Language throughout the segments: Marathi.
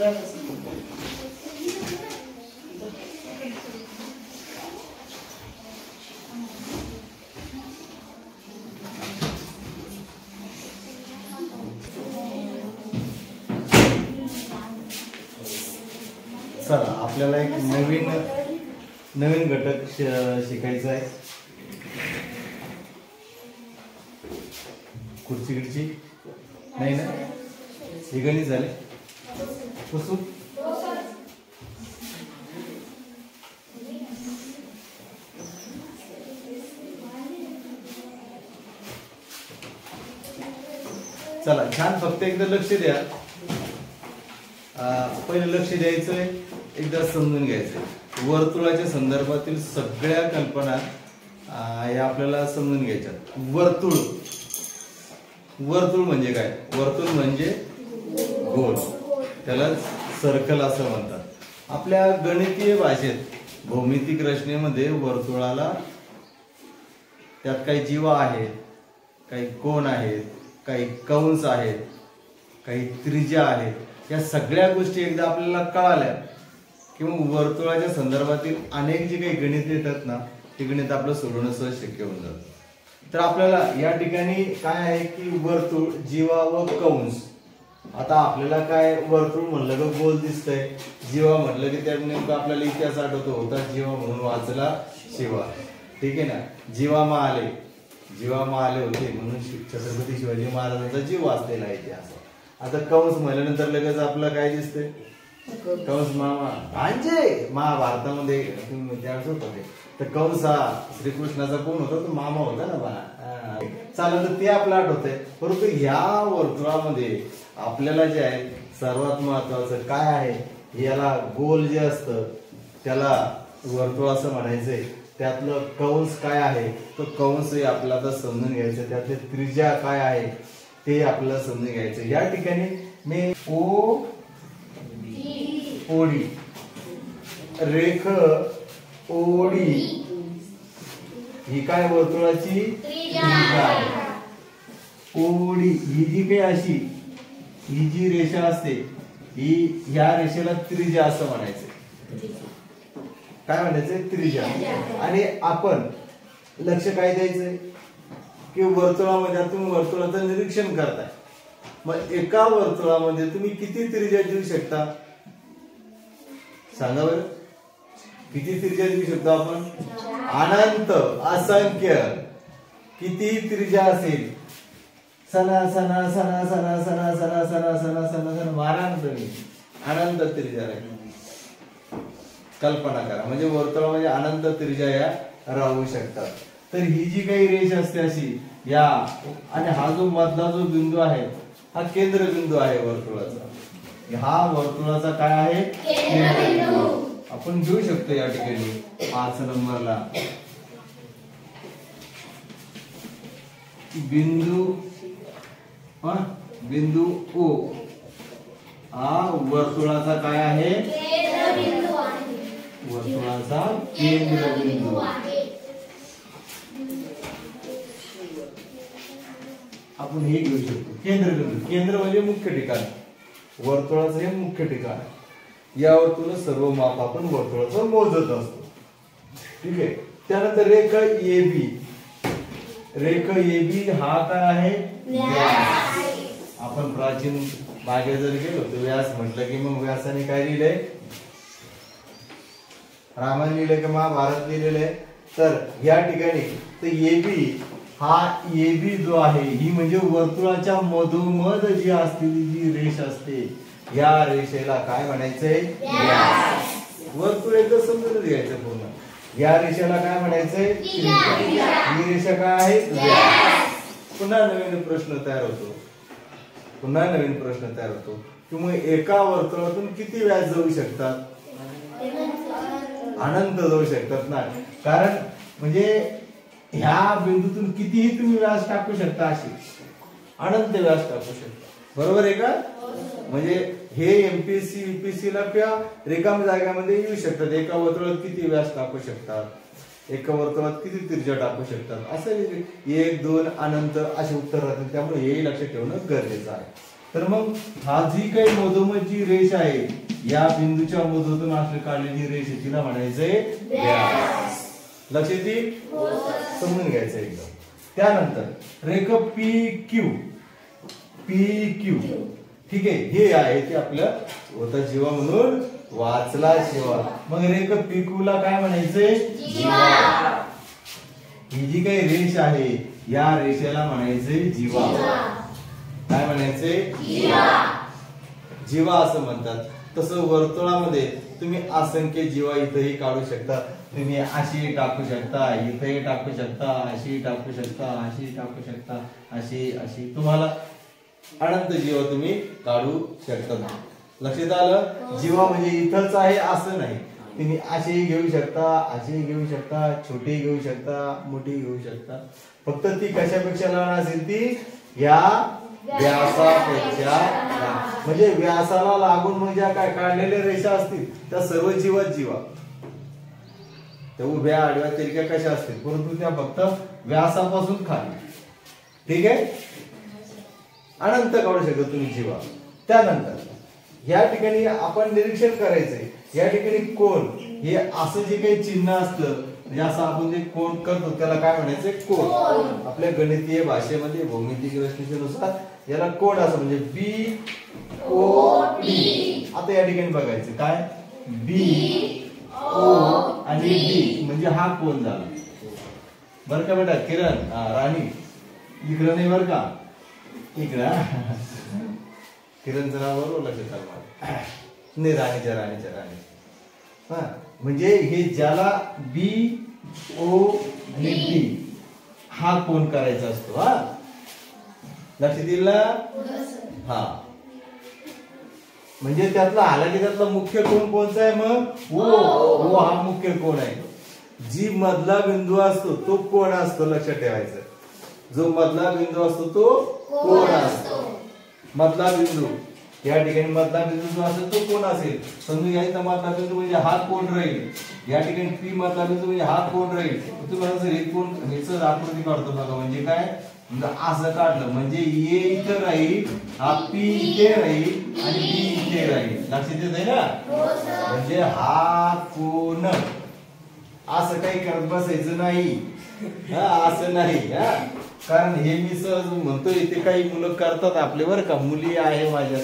चला आपल्याला एक नवीन घटक शिकायचा आहे. खुर्ची गिडची नाही ना, हे गणित झाले पुसून. चला छान, फक्त एकदा लक्ष द्या. पहिले लक्ष द्यायचंय, एकदा समजून घ्यायचंय. वर्तुळाच्या संदर्भातील सगळ्या कल्पना या आपल्याला समजून घ्यायच्या. वर्तुळ म्हणजे काय? वर्तुळ म्हणजे गोल, त्याला सर्कल असं म्हणतात. आपल्या गणितीय भाषेत भौमितिक रचनेमध्ये वर्तुळाला त्यात काही जीवा आहेत, काही कोन आहेत, काही कंस आहेत, काही त्रिज्या आहेत. या सगळ्या गोष्टी एकदा आपल्याला कळाल्या किंवा वर्तुळाच्या संदर्भातील अनेक जे काही गणित येतात ना, ते गणित आपलं सोडवणं सहज शक्य होऊन जातं. तर आपल्याला या ठिकाणी काय आहे की वर्तुळ, जीवा व कंस. आता आपल्याला काय वर्तुळ म्हणलं का गोल दिसतंय, जीवा म्हटलं की त्या नेमकं आपल्याला इतिहास आठवतो, होता जीवा म्हणून वाचला शिवा. ठीक आहे ना. जीवा आले होते म्हणून छत्रपती शिवाजी महाराजांचा जीव वाचलेला आहे इतिहास. आता कंस म्हणल्यानंतर लगेच आपलं काय दिसतंय, कंस मामा म्हणजे महाभारतामध्ये त्यावेळेस होते. तर कंस हा श्रीकृष्णाचा कोण होता, तो मामा होता ना बा. चालेल, तर ते आपलं आठवतंय. परंतु ह्या वर्तुळामध्ये आपल्याला जे आहे सर्वात महत्वाचं काय आहे, याला गोल जे असतं त्याला वर्तुळ असं म्हणायचंय. त्यातलं कंस काय आहे, तो कंस हे आपल्याला आता समजून घ्यायचं. त्यातले त्रिज्या काय आहे ते आपल्याला समजून घ्यायचं. या ठिकाणी मी ओडी, रेख ओडी ही काय वर्तुळाची त्रिज्या आहे. ओडी ही जी काही अशी ही जी रेषा असते, ही ह्या रेषेला त्रिज्या असं म्हणायचं. काय म्हणायचंय? त्रिज्या. आणि आपण लक्ष काय द्यायचंय की वर्तुळामध्ये तुम्ही वर्तुळाचं निरीक्षण करताय. मग एका वर्तुळामध्ये तुम्ही किती त्रिज्या देऊ शकता सांगा बरं. किती त्रिज्या देऊ शकतो आपण? अनंत, असंख्य. किती त्रिज्या असेल? सना सना सना सना सना सना सना सना सना सना मारा तुम्ही, अनंत त्रिज्या राहील. कल्पना करा, म्हणजे वर्तुळामध्ये अनंत त्रिज्या या राहू शकतात. तर ही जी काही रेष असते अशी या, आणि हा जो मधला जो बिंदू आहे हा केंद्रबिंदू आहे वर्तुळाचा. हा वर्तुळाचा काय आहे? केंद्रबिंदू. आपण घेऊ शकतो या ठिकाणी 5 नंबरला बिंदू ओ हा वर्तुळाचा काय आहे? केंद्रबिंदू आहे. वर्तुळाचा केंद्रबिंदू आहे. आपण हे घेऊ शकतो केंद्रबिंदू. केंद्र म्हणजे मुख्य ठिकाण, वर्तुळाचं हे मुख्य ठिकाण. यावर तुला सर्व माप आपण वर्तुळाचं मोजत असतो. ठीक आहे. त्यानंतर रेख एबी. रेख एबी हा काय आहे? व्यास. आपण प्राचीन मागे जर गेलो तर व्यास म्हटलं की मग व्यासाने काय लिहिलंय? रामायण लिहिलंय की महाभारत लिहिलेलं आहे. तर या ठिकाणी तर एबी हा एबी जो आहे ही म्हणजे वर्तुळाच्या मधोमध जी असलेली जी रेष असते, या रेषेला काय म्हणायचंय? व्यास. वर्तुळ एकदा समजून घ्यायचं पूर्ण. या रेषेला काय म्हणायचंय? ही रेषा काय आहे? व्यास. पुन्हा नवीन प्रश्न तयार होतो की मग एका वर्तुळातून किती व्यास जाऊ शकतात? अनंत जाऊ शकतात ना. कारण म्हणजे ह्या बिंदूतून कितीही तुम्ही व्यास टाकू शकता, अशी अनंत व्यास टाकू शकता. बरोबर आहे का? म्हणजे हे एमपीएससी यूपीएससी ला किंवा रिकाम्या जागामध्ये येऊ शकतात. एका वर्तुळात किती व्यास टाकू शकतात, एका वर्तुळात किती त्रिज्या टाकू शकतात, असं 1 2 अनंत असे उत्तर राहतात. त्यामुळे हे लक्षात ठेवणं गरजेचं आहे. तर मग हा जी काही मधोमधची रेष आहे या बिंदूच्या मधोतून असले काढलेली रेष तिला म्हणायचंय व्यास. लक्ष येईल? समजून घ्यायचं एकदम. त्यानंतर रेख पी क्यू, पी क्यू, ठीक आहे, हे आहे ते आपलं होता जीवा म्हणून वाचला शिवा. मग रेख पी क्यू ला काय म्हणायचंय? जीवा. ही जी काही रेष आहे या रेषेला म्हणायचंय जीवा. काय म्हणायचंय? जीवा. जीवा असं म्हणतात. तसं वर्तुळामध्ये तुम्ही असंख्य जीवा इथेही काढू शकता. तुम्ही अशी टाकू शकता, इथेही टाकू शकता, अशी टाकू शकता, अशी टाकू शकता, अशी अशी तुम्हाला अनंत जीवा तुम्ही काढू शकता. लक्षात आलं? जीवा म्हणजे इथंच आहे असं नाही. तुम्ही असेही घेऊ शकता, असेही घेऊ शकता, छोटी घेऊ शकता, मोठी घेऊ शकता. फक्त ती कशापेक्षा लहान असेल? ती या व्यासापेक्षा. म्हणजे व्यासाला लागून मग ज्या काय काढलेल्या रेषा असतील त्या सर्व जीवात जीवा. त्या उभ्या आडव्या तिरक्या कशा असतील, परंतु त्या फक्त व्यासापासून खाली. ठीक आहे? अनंत काढू शकता तुम्ही जीवा. त्यानंतर या ठिकाणी आपण निरीक्षण करायचंय. या ठिकाणी कोण हे असं जे काही चिन्ह असतं म्हणजे असं आपण जे कोण करतो त्याला काय म्हणायचं? कोण. आपल्या गणितीय भाषेमध्ये भौमितिक रचनेनुसार याला कोण असं म्हणजे बी ओ डी. आता या ठिकाणी बघायचं काय? बी ओ आणि डी म्हणजे हा कोण झाला. बरं का बेटा? किरण राणी इकडं नाही बरं का? इकडं किरणचं नाव बरोबर लक्षात आलं नाही. राणीच्या राणी. हा म्हणजे हे ज्याला बी ओ डी हा कोण करायचा असतो. हा लक्षात येईल ना? हा म्हणजे त्यातला हालाकी त्यातला मुख्य कोण कोणता आहे? मग ओ हा मुख्य कोण आहे. जी मधला बिंदू असतो तो कोण असतो लक्षात ठेवायचं. जो मधला बिंदू असतो तो कोण असतो. मधला बिंदू या ठिकाणी मधला बिंदू जो असेल तो कोण असेल. समजून घ्यायचा मधला बिंदू म्हणजे हा कोण राहील. या ठिकाणी पी मधला बिंदू म्हणजे हा कोण राहील. तुम्ही हे कोण ह्याच आकृती काढतो बघा. म्हणजे काय? असं काढलं म्हणजे ए इथं राहील, हा पी इथे राहील आणि बी इथे राहील. लक्षात येत आहे ना? म्हणजे हा कोण असं काही करत बसायचं नाही. असं नाही. कारण हे मी सहज म्हणतोय ते काही मुलं करतात आपले बरं का. मुली आहे माझ्या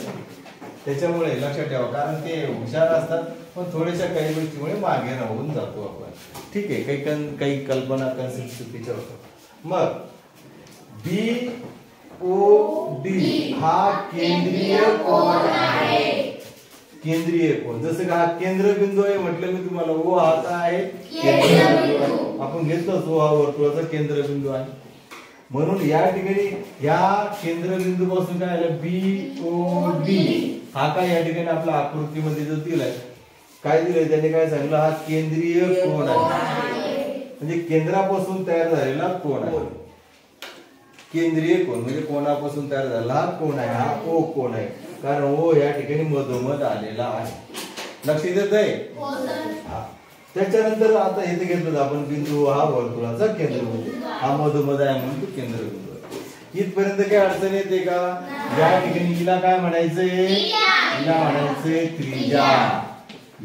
त्याच्यामुळे लक्षात ठेवा. कारण ते हुशार असतात पण थोड्याशा काही गोष्टीमुळे मागे राहून जातो आपण. ठीक आहे? काही कल्पना कन्सेप्ट चुकीच्या होतात. मग बी ओ डी हा केंद्रीय कोन आहे. केंद्रीय कोन जसं का केंद्रबिंदू आहे म्हटलं मी तुम्हाला. ओ हा काय आहे? केंद्रबिंदू. आपण घेतलं ओ हा वर्तुळाचा केंद्रबिंदू आहे. म्हणून या ठिकाणी या केंद्रबिंदू पासून काय आलं? बी ओ डी हा काय या ठिकाणी आपल्या आकृतीमध्ये जो दिलाय काय दिलंय त्याने काय सांगितलं? हा केंद्रीय कोन आहे. म्हणजे केंद्रापासून तयार झालेला कोन आहे. केंद्रीय कोन म्हणजे कोणापासून तयार झालेला हा कोन आहे. हा ओ कोन आहे. कारण ओ या ठिकाणी मधोमध आलेला आहे. लक्षात येत आहे? त्याच्यानंतर आता इथे घेतलं आपण बिंदू हा वर्तुळाचा केंद्रबिंदू. हा मधोमध आहे म्हणून तो केंद्रबिंदू आहे. इथपर्यंत काय अडचण येते का? या ठिकाणी हिला काय म्हणायचंय? हिला म्हणायचंय त्रिज्या.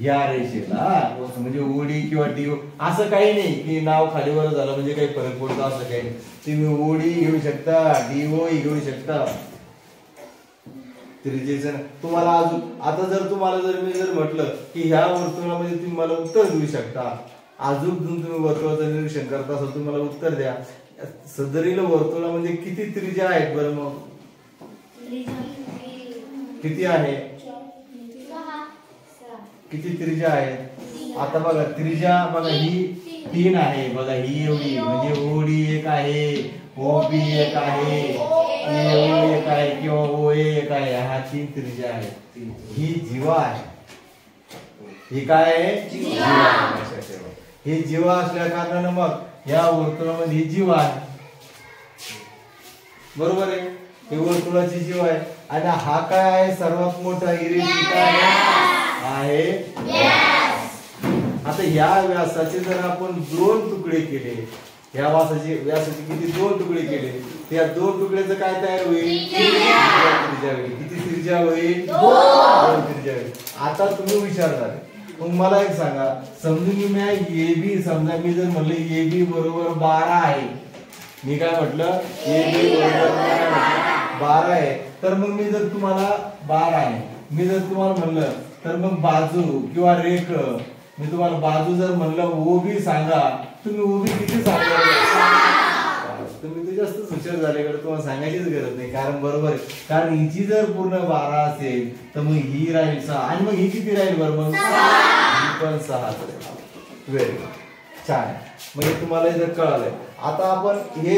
या रेषेला म्हणजे ओडी किंवा डी असं काही नाही की नाव खालीवर झालं म्हणजे काही फरक पडतो असं काही नाही. तुम्ही ओडी घेऊ शकता, डीओ घेऊ शकता. त्रिज्येचं तुम्हाला अजून आता जर तुम्हाला मी म्हटलं की ह्या वर्तुळामध्ये तुम्ही मला उत्तर देऊ शकता. अजून तुम्ही वर्तुळाचं निरीक्षण करता असाल तुम्ही मला उत्तर द्या. सदरील वर्तुळामध्ये किती त्रिज्या आहेत बरं? मग किती आहे? किती त्रिज्या आहेत? आता बघा त्रिज्या बघा ही 3 आहे. बघा ही एवढी म्हणजे ओडी एक आहे, ओबी एक आहे, एओ एक आहे किंवा ओए एक आहे. हा 3 त्रिज्या आहेत. ही जीवा आहे. ही काय आहे? जीवा. ही जीवा असल्या कारणानं मग या वर्तुळामध्ये ही जीवा आहे. बरोबर आहे? ही वर्तुळाची जीवा आहे. आणि हा काय आहे? सर्वात मोठा इरेशी काय आहे? व्यास. आता या व्यासाचे जर आपण 2 तुकडे केले ह्या व्यासाचे किती 2 तुकडे केले, त्या 2 तुकड्याचं काय तयार होईल? त्रिज्या होईल. किती त्रिज्या होईल? 2 त्रिज्या होईल. आता तुम्ही विचारणार मग मला एक सांगा, समजून मी AB समजा मी जर म्हणलं AB बरोबर 12 आहे, मी काय म्हटलं AB बरोबर 12 आहे, तर मग मी जर तुम्हाला 12 आहे मी जर तुम्हाला म्हणलं तर मग बाजू किंवा रेख मी तुम्हाला बाजू जर म्हणलं OB सांगा, तुम्ही OB किती सांगा? तुम्ही तर जास्तच हुशार झाले, तुम्हाला सांगायचीच गरज नाही, कारण बरोबर आहे. कारण हिची जर पूर्ण 12 असेल तर मग ही राहील 6 आणि मग ही किती राहील बरोबर? ही पण 6. व्हेरी छान. मग हे तुम्हाला जर कळालंय. आता आपण हे